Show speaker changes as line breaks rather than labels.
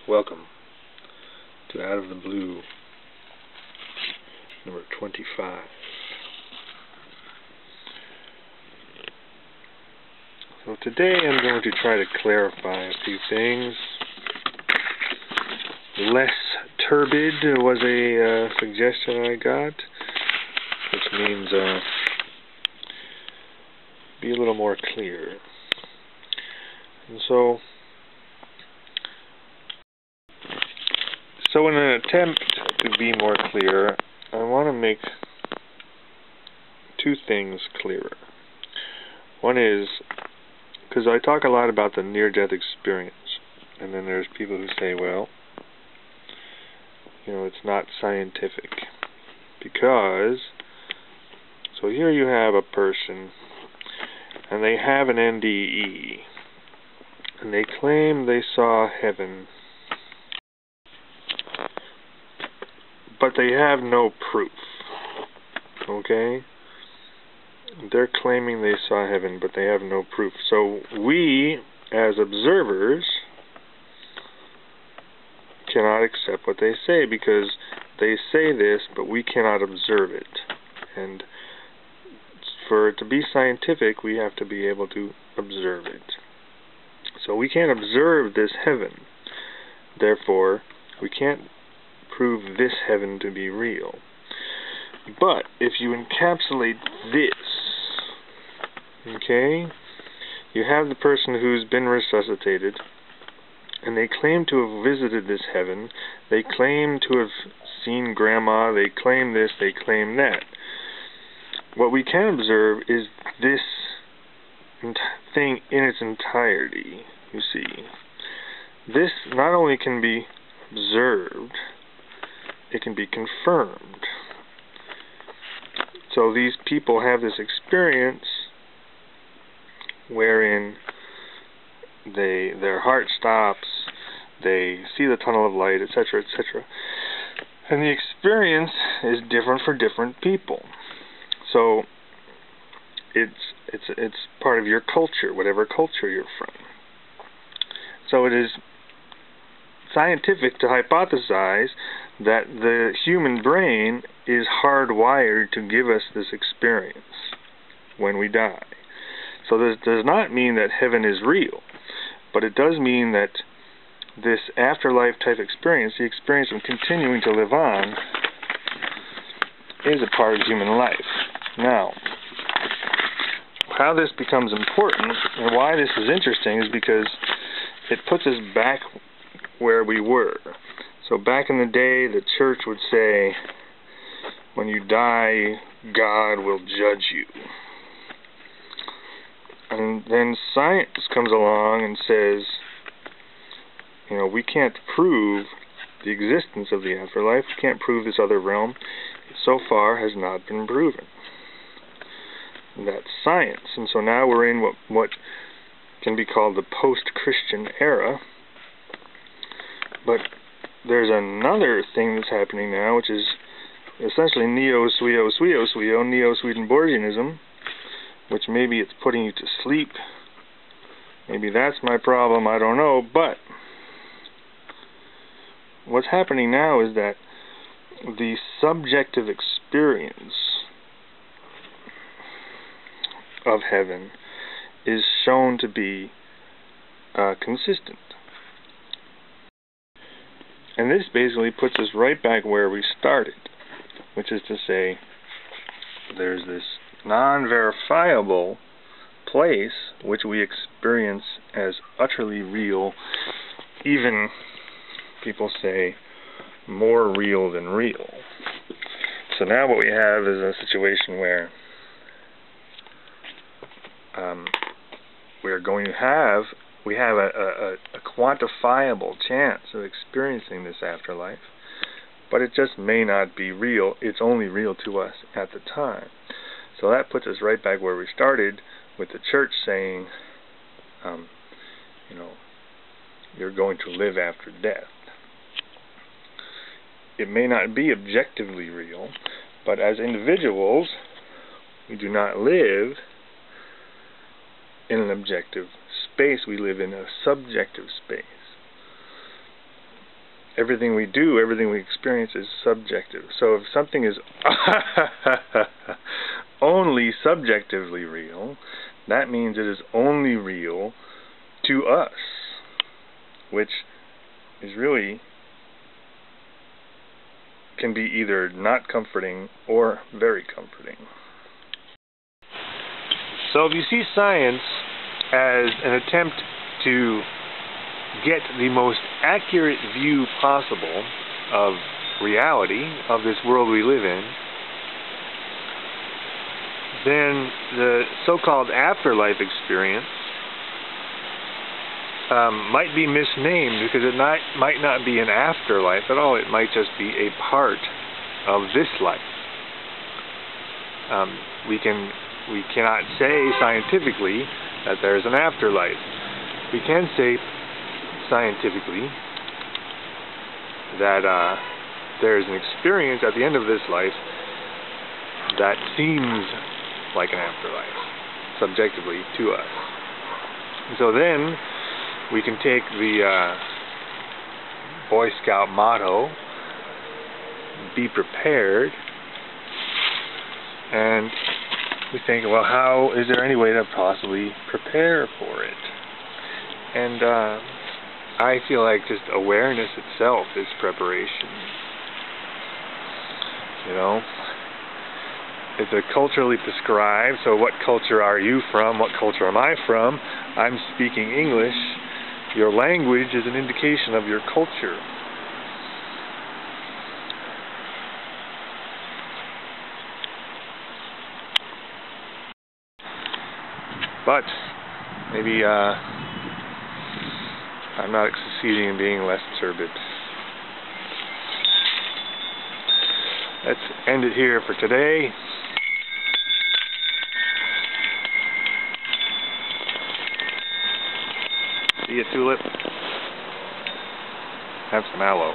Welcome to Out of the Blue, number 25. So today I'm going to try to clarify a few things. Less turbid was a suggestion I got, which means be a little more clear. And so in an attempt to be more clear, I want to make two things clearer. One is, because I talk a lot about the near-death experience, and then there's people who say, well, it's not scientific. Because, so here you have a person, and they have an NDE, and they claim they saw heaven, but they have no proof. Okay? They're claiming they saw heaven, but they have no proof. So we, as observers, cannot accept what they say, because they say this, but we cannot observe it. And for it to be scientific, we have to be able to observe it. So we can't observe this heaven. Therefore, we can't prove this heaven to be real. But if you encapsulate this, okay, you have the person who's been resuscitated, and they claim to have visited this heaven, they claim to have seen grandma, they claim this, they claim that. What we can observe is this thing in its entirety, you see. This not only can be observed, it can be confirmed. So these people have this experience wherein their heart stops, they see the tunnel of light, etc., etc. And the experience is different for different people. So it's part of your culture, whatever culture you're from. So it is scientific to hypothesize that the human brain is hardwired to give us this experience when we die. So this does not mean that heaven is real, but it does mean that this afterlife type experience, the experience of continuing to live on, is a part of human life. Now, how this becomes important and why this is interesting is because it puts us back where we were. So back in the day, the church would say, when you die, God will judge you. And then science comes along and says, we can't prove the existence of the afterlife. We can't prove this other realm. It so far has not been proven. And that's science. And so now we're in what can be called the post-Christian era. But there's another thing that's happening now, which is essentially neo-Swedenborgianism, which maybe it's putting you to sleep. Maybe that's my problem, I don't know. But what's happening now is that the subjective experience of heaven is shown to be consistent. And this basically puts us right back where we started, which is to say, there's this non-verifiable place which we experience as utterly real, even, people say, more real than real. So now what we have is a situation where we have a quantifiable chance of experiencing this afterlife, but it just may not be real. It's only real to us at the time. So that puts us right back where we started, with the church saying, you're going to live after death. It may not be objectively real, but as individuals, we do not live in an objective space. We live in a subjective space. everything we do, everything we experience is subjective. So if something is only subjectively real, that means it is only real to us, which is really can be either not comforting or very comforting. So if you see science as an attempt to get the most accurate view possible of reality, of this world we live in, then the so-called afterlife experience might be misnamed, because it might not be an afterlife at all. It might just be a part of this life. We cannot say scientifically that there's an afterlife. We can say scientifically that there's an experience at the end of this life that seems like an afterlife, subjectively, to us. And so then we can take the Boy Scout motto, be prepared, and we think, well, how is there any way to possibly prepare for it? And I feel like just awareness itself is preparation. You know, it's a culturally prescribed, so what culture are you from? What culture am I from? I'm speaking English. Your language is an indication of your culture. But maybe I'm not succeeding in being less turbid. Let's end it here for today. See you, Tulip. Have some aloe.